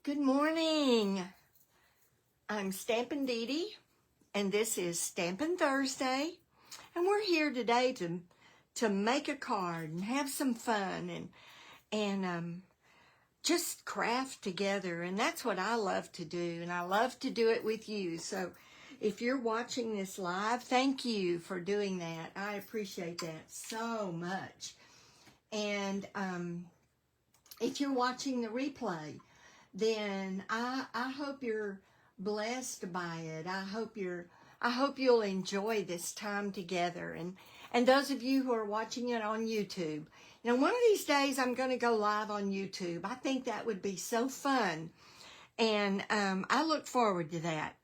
Good morning. I'm Stampin' Dee Dee, and this is Stampin' Thursday. And we're here today to make a card and have some fun and just craft together. And that's what I love to do, and I love to do it with you. So if you're watching this live, thank you for doing that. I appreciate that so much. And if you're watching the replay, then I hope you're blessed by it. I hope you'll enjoy this time together. And those of you who are watching it on YouTube, you know, one of these days I'm going to go live on YouTube. I think that would be so fun, and I look forward to that.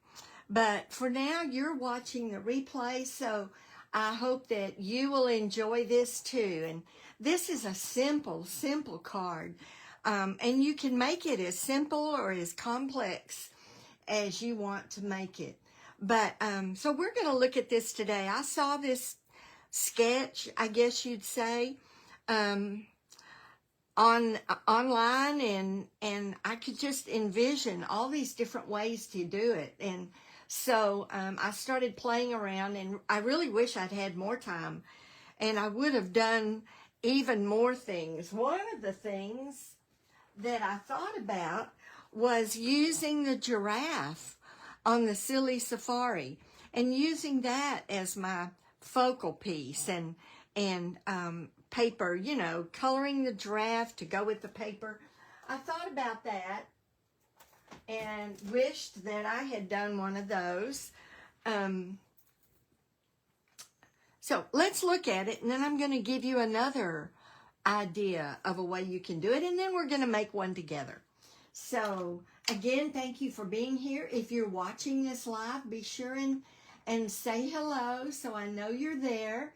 But for now, you're watching the replay, so I hope that you will enjoy this too. And this is a simple card. And you can make it as simple or as complex as you want to make it. But, so we're going to look at this today. I saw this sketch, I guess you'd say, online, and I could just envision all these different ways to do it. And so, I started playing around, and I really wish I'd had more time, and I would have done even more things. One of the things that I thought about was using the giraffe on the Silly Safari and using that as my focal piece and paper, you know, coloring the giraffe to go with the paper. I thought about that and wished that I had done one of those. So let's look at it, and then I'm going to give you another idea of a way you can do it, and then we're going to make one together. So again, thank you for being here. If you're watching this live, be sure and say hello so I know you're there,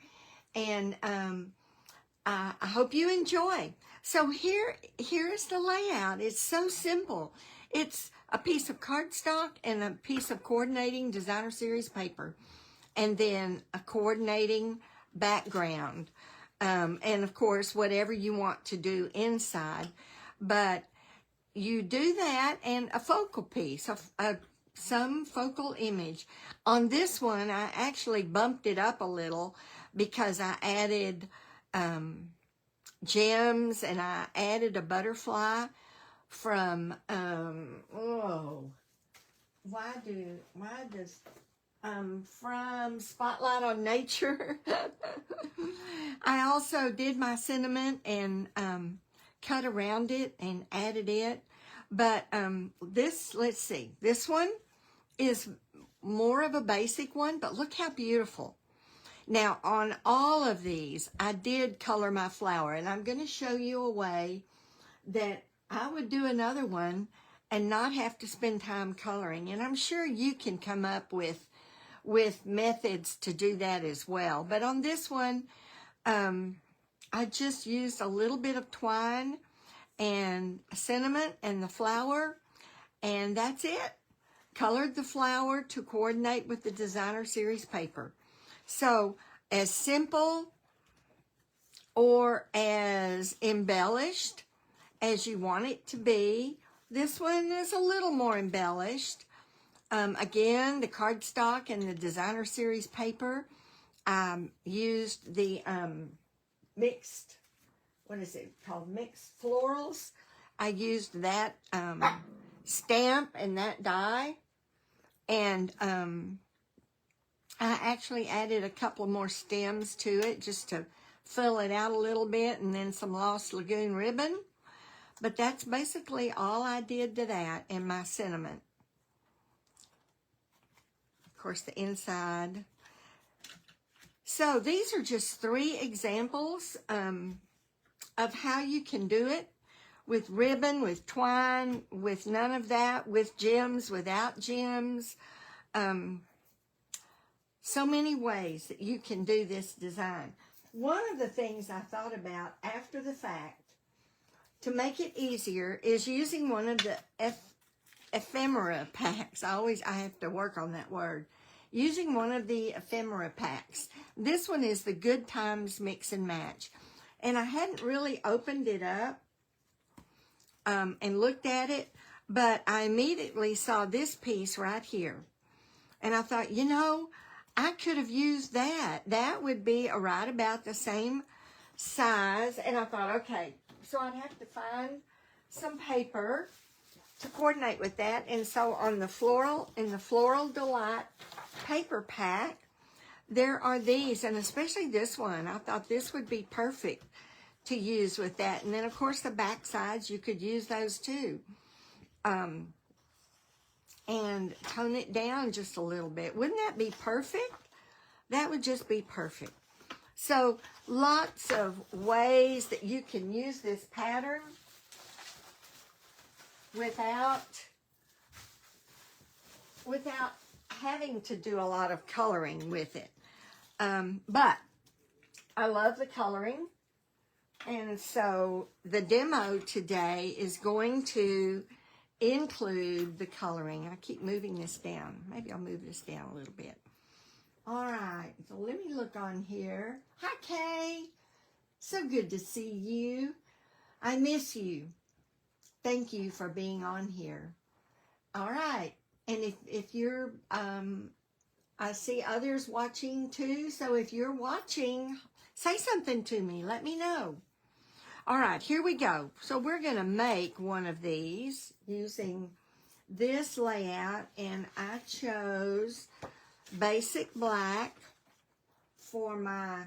and I hope you enjoy. So here's the layout. It's so simple. It's a piece of cardstock and a piece of coordinating designer series paper, and then a coordinating background. And of course, whatever you want to do inside, but you do that and a focal piece, some focal image. On this one, I actually bumped it up a little because I added gems, and I added a butterfly from from Spotlight on Nature. I also did my sentiment and cut around it and added it. But let's see. This one is more of a basic one, but look how beautiful. Now, on all of these, I did color my flower, and I'm going to show you a way that I would do another one and not have to spend time coloring. And I'm sure you can come up with methods to do that as well. But on this one, I just used a little bit of twine and sentiment and the flower, and that's it. Colored the flower to coordinate with the designer series paper. So as simple or as embellished as you want it to be. This one is a little more embellished. Again, the cardstock and the designer series paper. Used the mixed, what is it called? Mixed florals. I used that stamp and that die. And I actually added a couple more stems to it just to fill it out a little bit, and then some Lost Lagoon ribbon. But that's basically all I did to that in my sentiment. Of course, the inside. So these are just 3 examples of how you can do it with ribbon, with twine, with none of that, with gems, without gems. So many ways that you can do this design. One of the things I thought about after the fact to make it easier is using one of the ephemera packs. I have to work on that word. Using one of the ephemera packs. This one is the Good Times Mix and Match. And I hadn't really opened it up and looked at it, But I immediately saw this piece right here. And I thought, you know, I could have used that. That would be right about the same size. And I thought, okay, so I'd have to find some paper to coordinate with that. And so on the Floral Delight paper pack, there are these, and especially this one. I thought this would be perfect to use with that. And then, of course, the back sides, you could use those too. And tone it down just a little bit. Wouldn't that be perfect? That would just be perfect. So lots of ways that you can use this pattern without having to do a lot of coloring with it. But I love the coloring. And so the demo today is going to include the coloring. I keep moving this down. Maybe I'll move this down a little bit. All right, so let me look on here. Hi, Kay. So good to see you. I miss you. Thank you for being on here. All right, and if you're, I see others watching too, so if you're watching, say something to me. Let me know. All right, here we go. So we're going to make one of these using this layout, and I chose basic black for my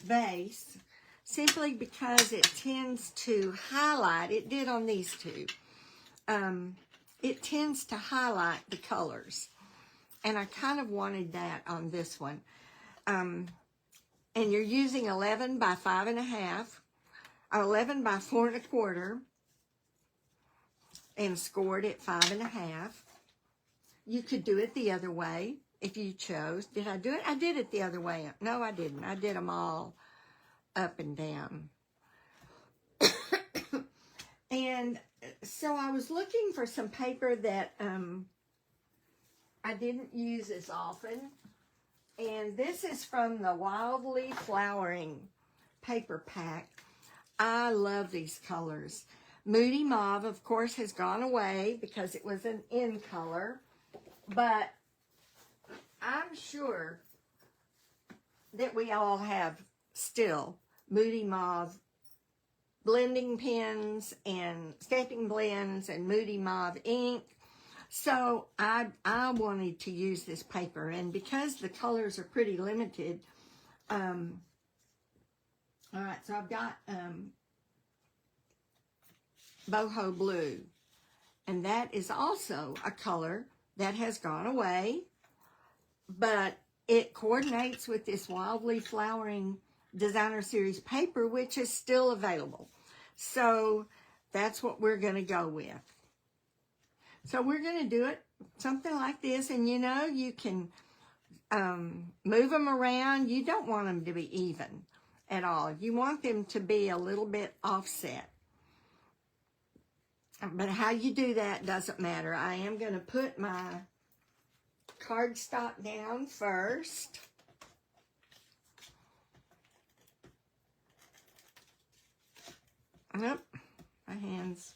base simply because it tends to highlight. It did on these two. It tends to highlight the colors, and I kind of wanted that on this one. And you're using 11 by 5.5. 11 by 4 1/4 and scored at 5.5. You could do it the other way if you chose. Did I do it? I did it the other way. No, I didn't. I did them all up and down. And so I was looking for some paper that I didn't use as often. And this is from the Wildly Flowering paper pack. I love these colors. Moody Mauve, of course, has gone away because it was an in color. But I'm sure that we all have still Moody Mauve blending pens and stamping blends and Moody Mauve ink. So I wanted to use this paper. And because the colors are pretty limited, all right, so I've got boho blue, and that is also a color that has gone away, but it coordinates with this Wildly Flowering Designer Series paper, which is still available. So that's what we're going to go with. So we're going to do it something like this, and you know, you can move them around. You don't want them to be even at all. You want them to be a little bit offset. But how you do that doesn't matter. I am going to put my cardstock down first. Nope, my hands.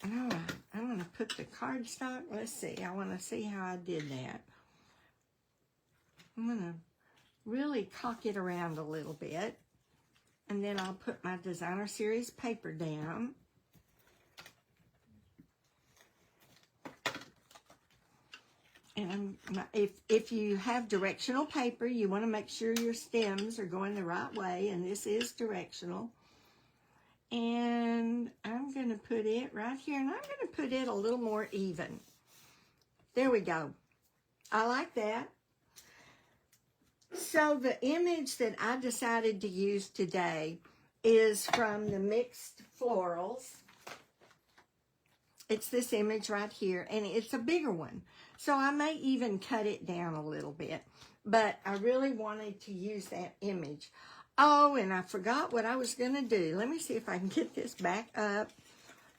All right, I'm going to put the cardstock. Let's see. I want to see how I did that. I'm going to really cock it around a little bit, and then I'll put my Designer Series paper down. And if you have directional paper, you want to make sure your stems are going the right way, and this is directional. And I'm going to put it right here, and I'm going to put it a little more even. There we go. I like that. So the image that I decided to use today is from the Mixed Florals. It's this image right here, and it's a bigger one. So I may even cut it down a little bit, but I really wanted to use that image. Oh, and I forgot what I was going to do. Let me see if I can get this back up,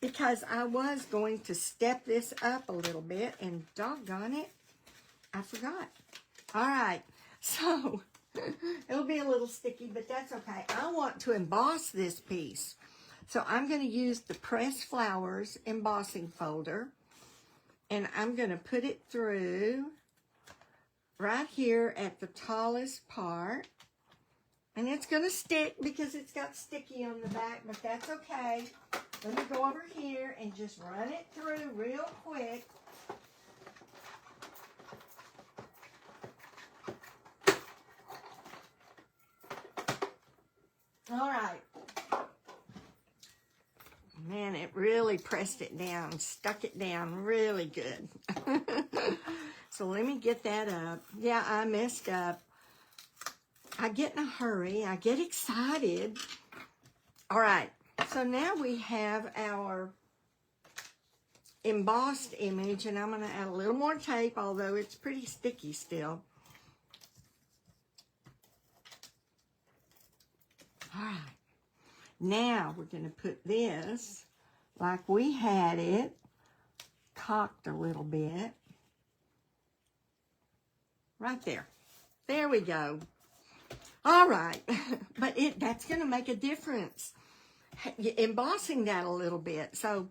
because I was going to step this up a little bit, and doggone it, I forgot. All right. So, it'll be a little sticky, but that's okay. I want to emboss this piece. So I'm going to use the Pressed Flowers embossing folder, and I'm going to put it through right here at the tallest part. And it's going to stick because it's got sticky on the back, but that's okay. Let me go over here and just run it through real quick. All right. Man, it really pressed it down, stuck it down really good. So let me get that up. Yeah, I messed up. I get in a hurry. I get excited. All right. So now we have our embossed image, and I'm going to add a little more tape, although it's pretty sticky still. All right. Now we're going to put this like we had it, cocked a little bit. Right there. There we go. All right. But that's going to make a difference. Embossing that a little bit. So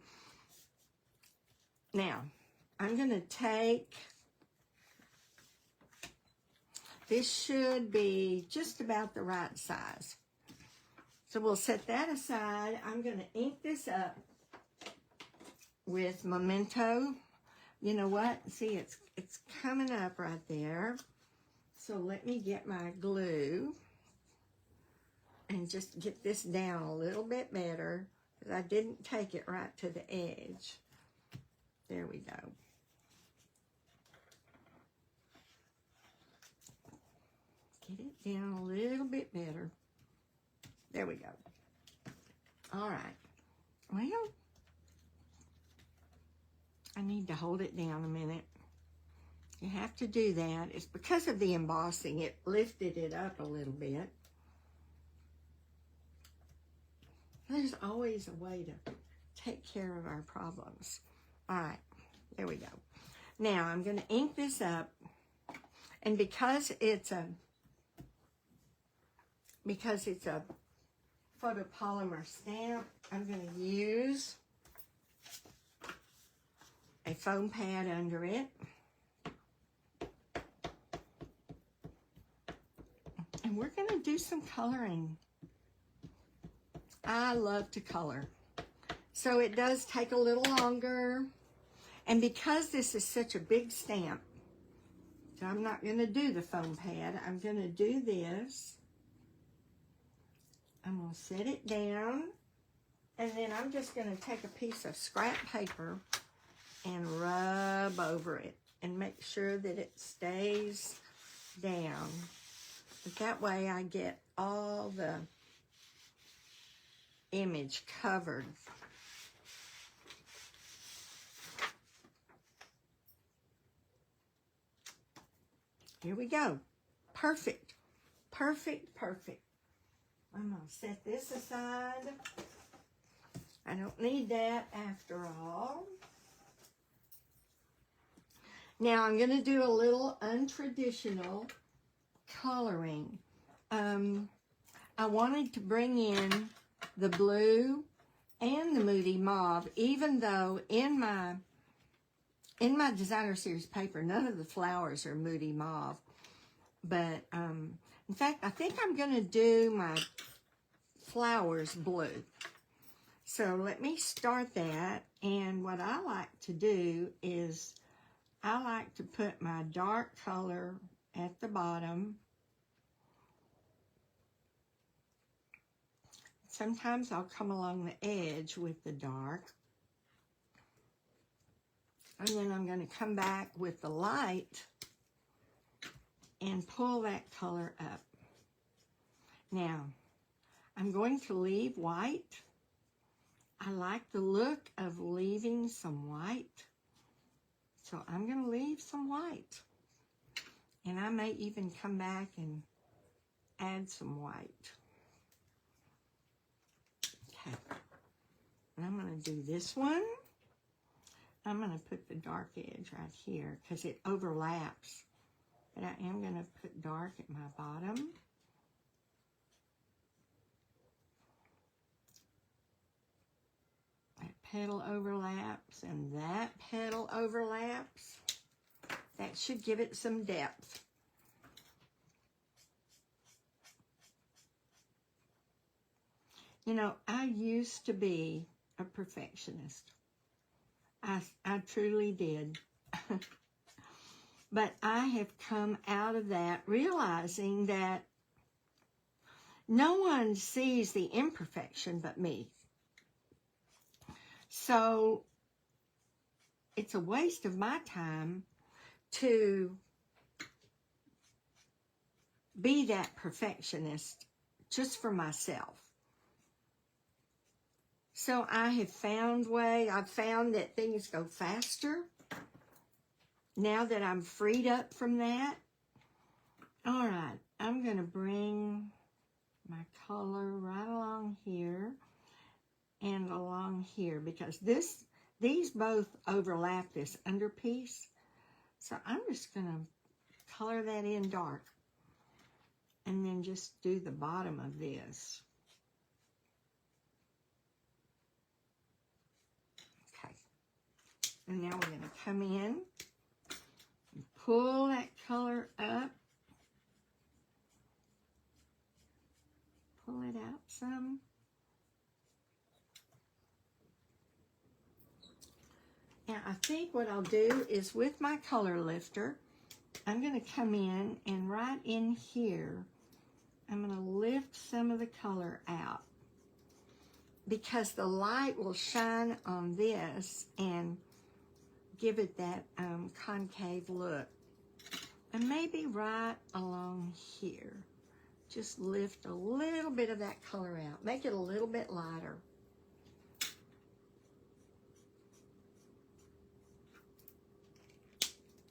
now I'm going to take, this should be just about the right size. So we'll set that aside. I'm going to ink this up with Memento. You know what? See, it's coming up right there. So let me get my glue and just get this down a little bit better, because I didn't take it right to the edge. There we go. Get it down a little bit better. There we go. All right. Well, I need to hold it down a minute. You have to do that. It's because of the embossing. It lifted it up a little bit. There's always a way to take care of our problems. All right. There we go. Now, I'm going to ink this up. And because it's a photopolymer stamp, I'm going to use a foam pad under it. And we're going to do some coloring. I love to color. So it does take a little longer. And because this is such a big stamp, so I'm not going to do the foam pad. I'm going to do this. I'm going to set it down. And then I'm just going to take a piece of scrap paper and rub over it and make sure that it stays down. But that way I get all the image covered. Here we go. Perfect. Perfect, perfect. I'm going to set this aside. I don't need that after all. Now I'm going to do a little untraditional coloring. I wanted to bring in the blue and the Moody Mauve, even though in my designer series paper, none of the flowers are Moody Mauve. But in fact, I think I'm going to do my flowers blue. So let me start that. And what I like to do is I like to put my dark color at the bottom. Sometimes I'll come along the edge with the dark. And then I'm going to come back with the light and pull that color up. Now, I'm going to leave white. I like the look of leaving some white. So I'm going to leave some white. And I may even come back and add some white. Okay. And I'm going to do this one. I'm going to put the dark edge right here because it overlaps. But I am going to put dark at my bottom. petal overlaps and that petal overlaps. That should give it some depth. You know, I used to be a perfectionist. I truly did. But I have come out of that realizing that no one sees the imperfection but me. So it's a waste of my time to be that perfectionist just for myself. So I've found that things go faster now that I'm freed up from that. All right, I'm going to bring my color right along here and along here because these both overlap this underpiece. So I'm just going to color that in dark and then just do the bottom of this. Okay. And now we're going to come in and pull that color up. Pull it out some. Now I think what I'll do is with my color lifter, I'm going to come in and right in here, I'm going to lift some of the color out because the light will shine on this and give it that concave look. And maybe right along here, just lift a little bit of that color out. Make it a little bit lighter.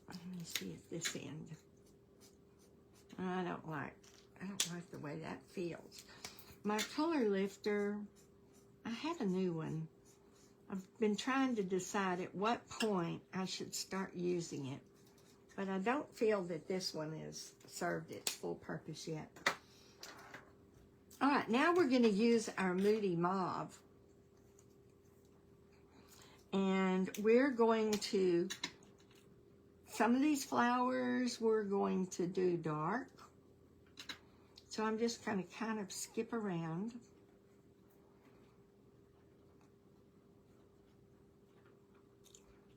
Let me see if this end. I don't like the way that feels. My color lifter, I have a new one. I've been trying to decide at what point I should start using it, but I don't feel that this one has served its full purpose yet. All right, now we're going to use our Moody Mauve, and we're going to, some of these flowers we're going to do dark. So I'm just going to kind of skip around.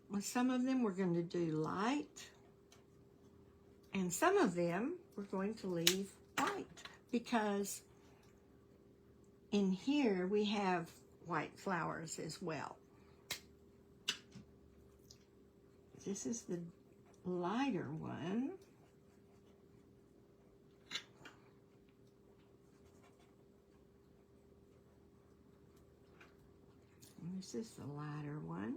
With some of them we're going to do light. And some of them we're going to leave white. Because in here we have white flowers as well. This is the lighter one. This is the lighter one,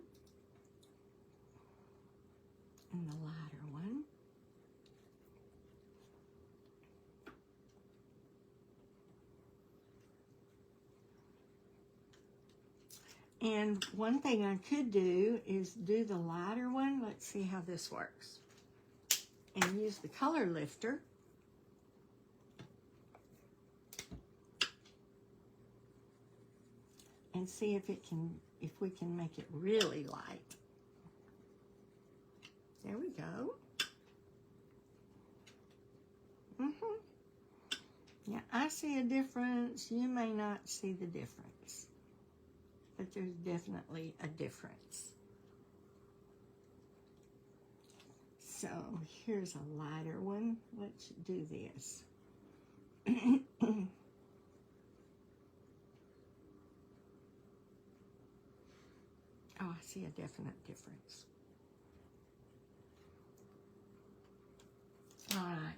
and the lighter one. And one thing I could do is do the lighter one. Let's see how this works. And use the color lifter. And see if we can make it really light. There we go. Yeah, I see a difference. You may not see the difference, but there's definitely a difference. So here's a lighter one. Let's do this. Oh, I see a definite difference. All right.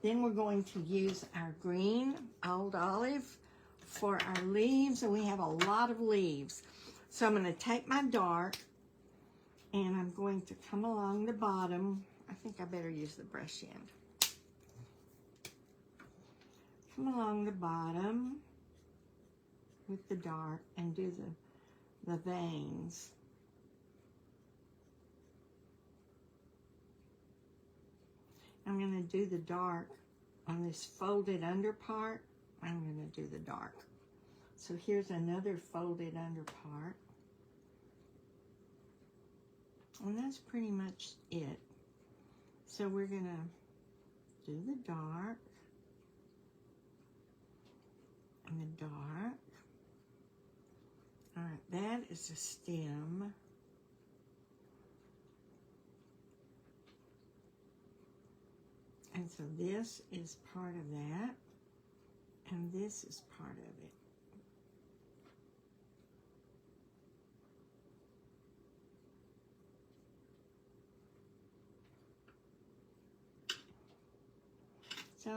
Then we're going to use our green old olive for our leaves, and we have a lot of leaves. So I'm going to take my dark, and I'm going to come along the bottom. I think I better use the brush end. Come along the bottom with the dark and do the veins. I'm going to do the dark on this folded under part. I'm going to do the dark. So here's another folded under part. And that's pretty much it. So we're going to do the dark and the dark. All right, that is the stem. And so this is part of that, and this is part of it. So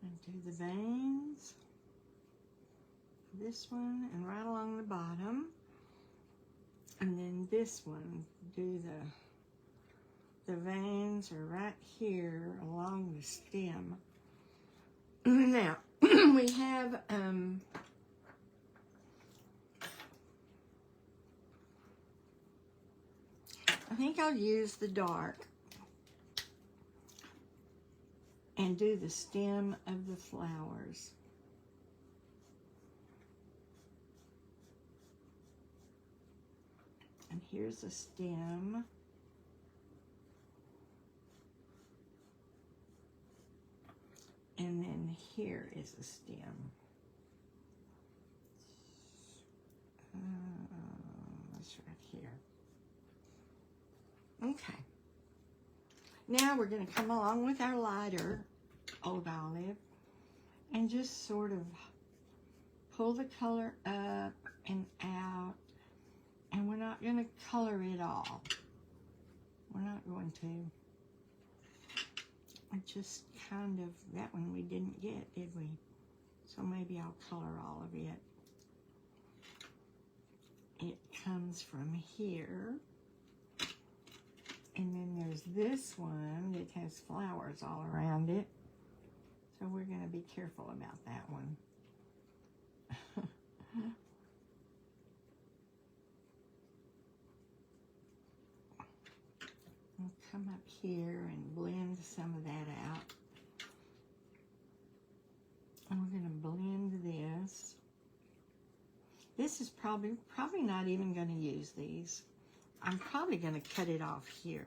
and do the veins, this one, and right along the bottom. And then this one, do the veins are right here along the stem. Now, we have, I think I'll use the dark and do the stem of the flowers. And here's a stem. And then here is a stem. That's right here. Okay. Now we're going to come along with our lighter old olive and just sort of pull the color up and out. And we're not going to color it all. We're not going to. I just kind of, that one we didn't get, did we? So maybe I'll color all of it. It comes from here. And then there's this one that has flowers all around it. So we're going to be careful about that one. I'll come up here and blend some of that out. And we're going to blend this. This is probably not even going to use these. I'm probably going to cut it off here,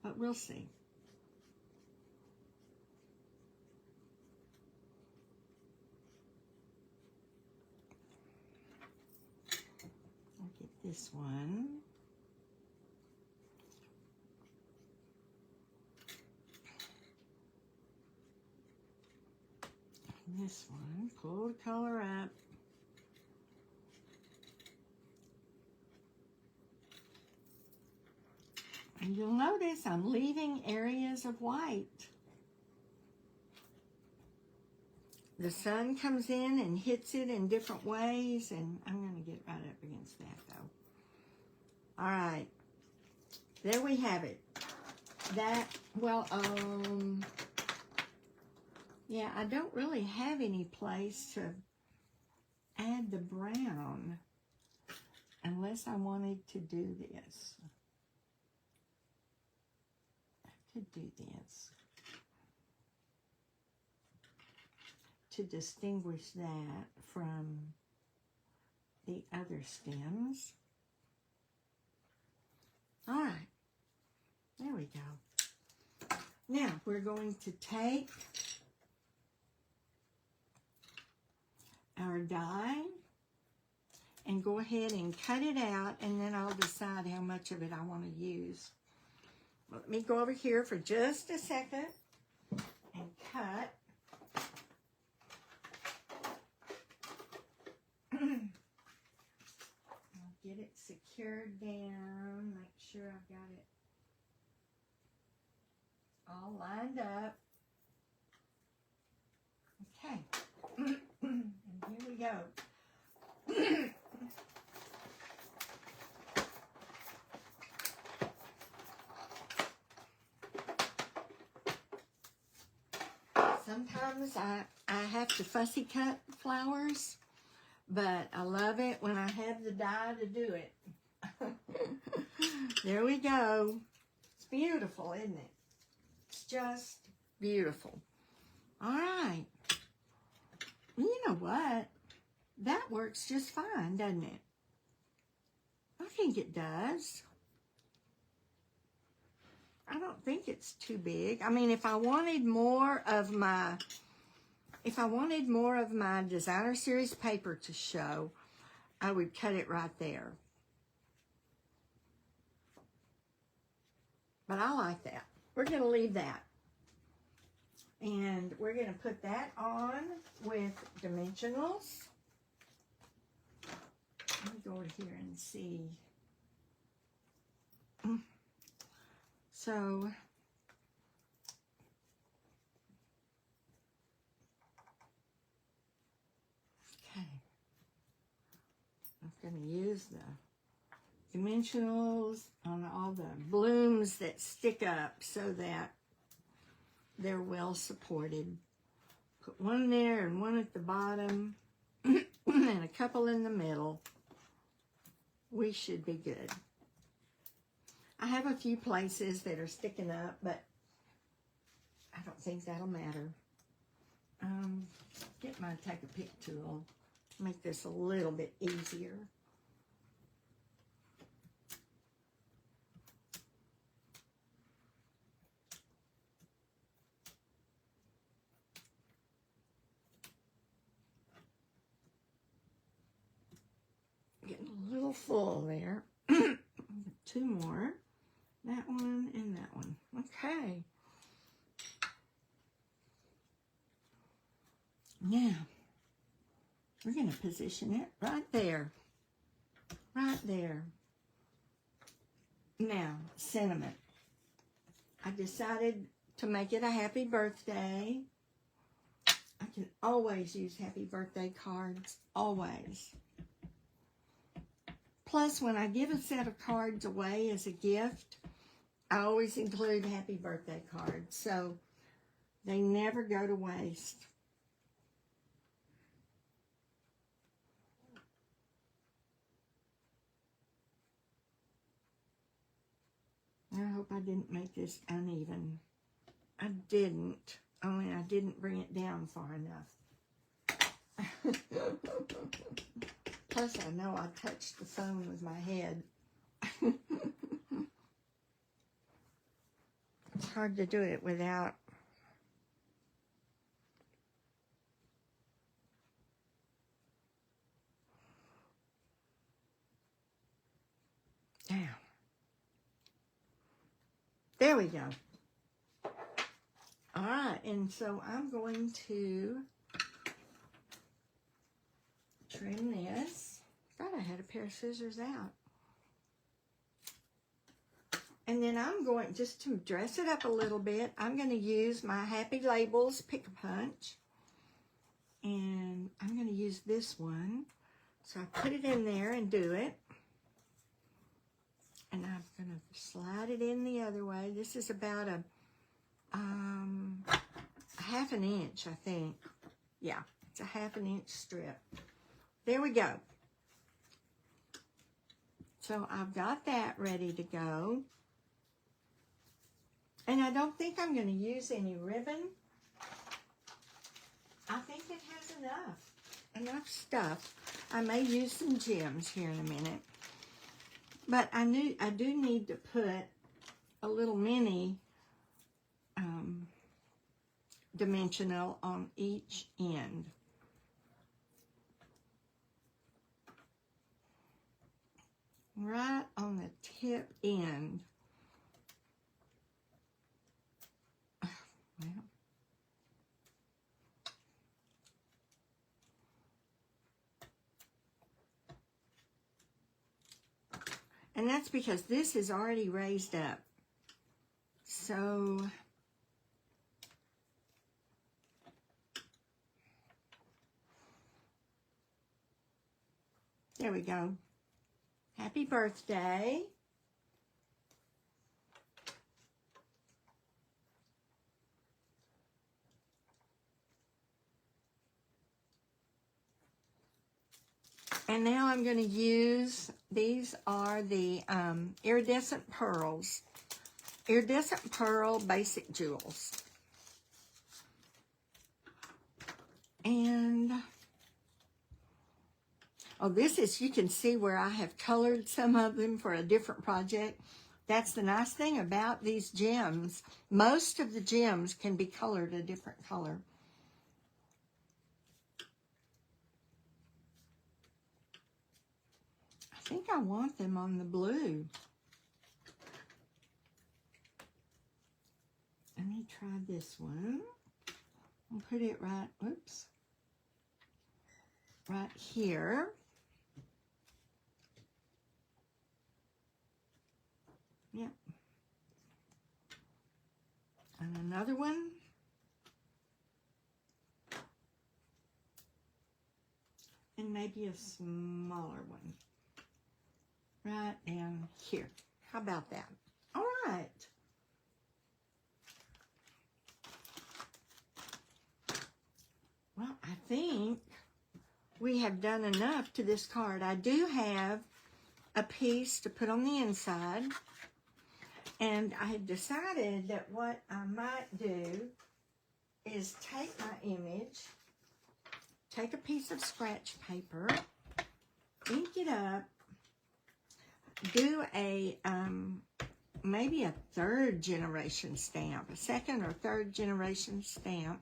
but we'll see. I'll get this one. This one, pull the color up. And you'll notice I'm leaving areas of white. The sun comes in and hits it in different ways, and I'm going to get right up against that though. All right, there we have it. That, well, yeah, I don't really have any place to add the brown unless I wanted to do this. I could do this to distinguish that from the other stems. All right, there we go. Now we're going to take our die and go ahead and cut it out, and then I'll decide how much of it I want to use. Well, let me go over here for just a second and cut. I'll get it secured down, make sure I've got it all lined up. Okay. And here we go. Sometimes I have to fussy cut flowers, but I love it when I have the die to do it. There we go. It's beautiful, isn't it? It's just beautiful. All right. You know what? That works just fine, doesn't it? I think it does. I don't think it's too big. I mean, if I wanted more of my designer series paper to show, I would cut it right there. But I like that. We're going to leave that. And we're going to put that on with dimensionals. Let me go over here and see. So, okay. I'm going to use the dimensionals on all the blooms that stick up so that they're well supported. Put one there and one at the bottom and a couple in the middle. We should be good. I have a few places that are sticking up, but I don't think that'll matter. Get my take a pick tool. Make this a little bit easier. Getting a little full there. Two more. That one and that one. Okay. Now, we're going to position it right there. Right there. Now, sentiment. I decided to make it a happy birthday. I can always use happy birthday cards. Always. Plus, when I give a set of cards away as a gift, I always include happy birthday cards. So, they never go to waste. I hope I didn't make this uneven. I didn't, only I didn't bring it down far enough. Plus, I know I touched the phone with my head. It's hard to do it without. Now. There we go. All right, and so I'm going to trim this. Thought I had a pair of scissors out. And then I'm going, just to dress it up a little bit, I'm going to use my Happy Labels Pick-a-Punch. And I'm going to use this one. So I put it in there and do it. And I'm going to slide it in the other way. This is about a half an inch, I think. Yeah, it's a half an inch strip. There we go. So I've got that ready to go. And I don't think I'm going to use any ribbon. I think it has enough stuff. I may use some gems here in a minute. But I do need to put a little mini dimensional on each end. Right on the tip end. Well. And that's because this is already raised up. So, there we go. Happy birthday. And now I'm going to use, these are the iridescent pearls. Iridescent pearl basic jewels. And Oh, this is, you can see where I have colored some of them for a different project. That's the nice thing about these gems. Most of the gems can be colored a different color. I think I want them on the blue. Let me try this one. I'll put it right, oops, right here. Yep. And another one. And maybe a smaller one. Right down here. How about that? All right. Well, I think we have done enough to this card. I do have a piece to put on the inside. And I had decided that what I might do is take my image, take a piece of scratch paper, ink it up, do a, maybe a third generation stamp, a second or third generation stamp.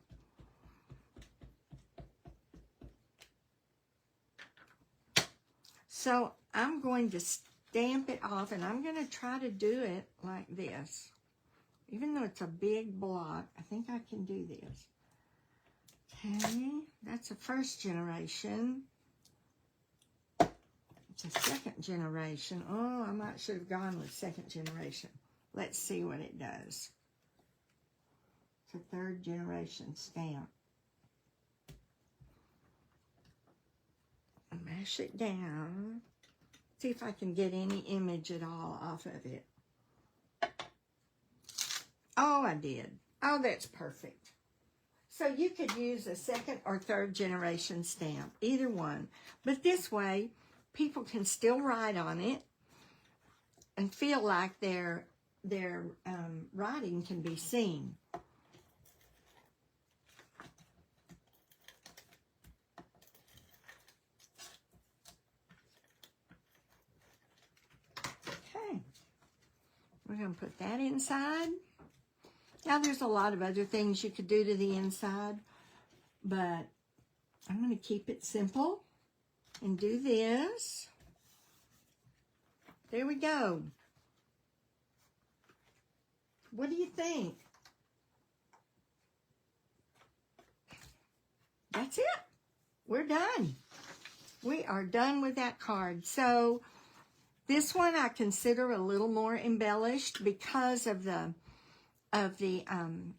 So I'm going to stamp it off, and I'm going to try to do it like this. Even though it's a big block, I think I can do this. Okay, that's a first generation. It's a second generation. Oh, I might should have gone with second generation. Let's see what it does. It's a third generation stamp. Mash it down. See if I can get any image at all off of it. Oh, I did. Oh, that's perfect. So you could use a second or third generation stamp, either one. But this way, people can still write on it and feel like their writing can be seen. Okay, we're going to put that inside. Now, there's a lot of other things you could do to the inside, but I'm going to keep it simple and do this. There we go. What do you think? That's it. We're done. We are done with that card. So this one I consider a little more embellished because of the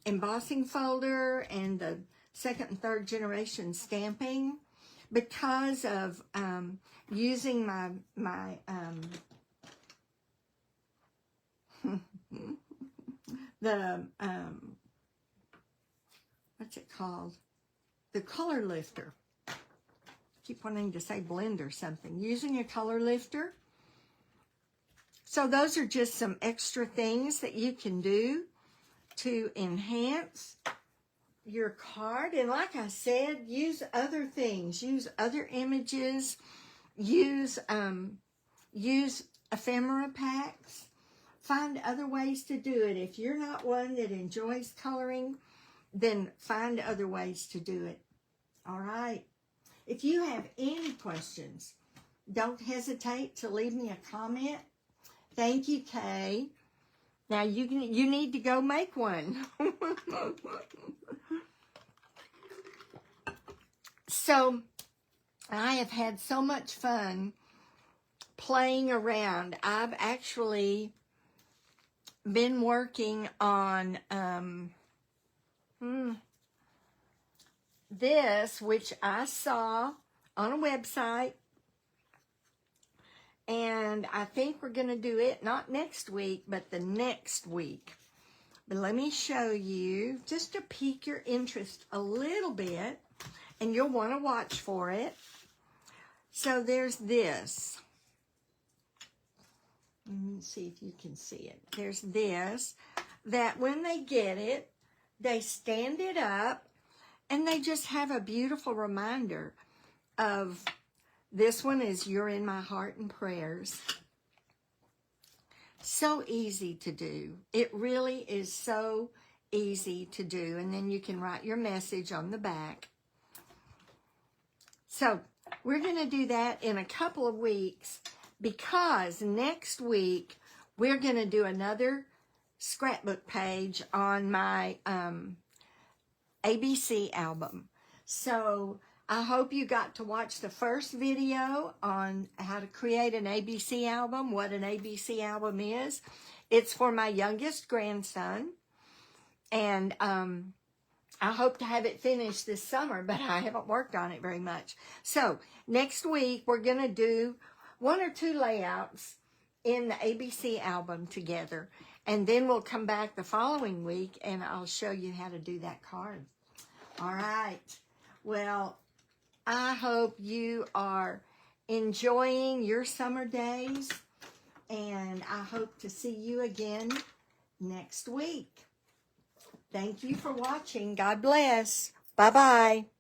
embossing folder and the second and third generation stamping, because of using my what's it called? The color lifter. Keep wanting to say blend or something. Using a color lifter. So those are just some extra things that you can do to enhance your card. And like I said, use other things, use other images, use ephemera packs, find other ways to do it. If you're not one that enjoys coloring, then find other ways to do it. All right. If you have any questions, don't hesitate to leave me a comment. Thank you, Kay. Now you need to go make one. So I have had so much fun playing around. I've actually been working on this, which I saw on a website. And I think we're going to do it, not next week, but the next week. But let me show you, just to pique your interest a little bit, and you'll want to watch for it. So there's this. Let me see if you can see it. There's this, that when they get it, they stand it up, and they just have a beautiful reminder of This one is You're in My Heart and Prayers. So easy to do. It really is so easy to do. And then you can write your message on the back. So we're going to do that in a couple of weeks, because next week we're going to do another scrapbook page on my ABC album. So I hope you got to watch the first video on how to create an ABC album, what an ABC album is. It's for my youngest grandson, and I hope to have it finished this summer, but I haven't worked on it very much. So next week we're going to do 1 or 2 layouts in the ABC album together, and then we'll come back the following week and I'll show you how to do that card. All right. Well, I hope you are enjoying your summer days, and I hope to see you again next week. Thank you for watching. God bless. Bye-bye.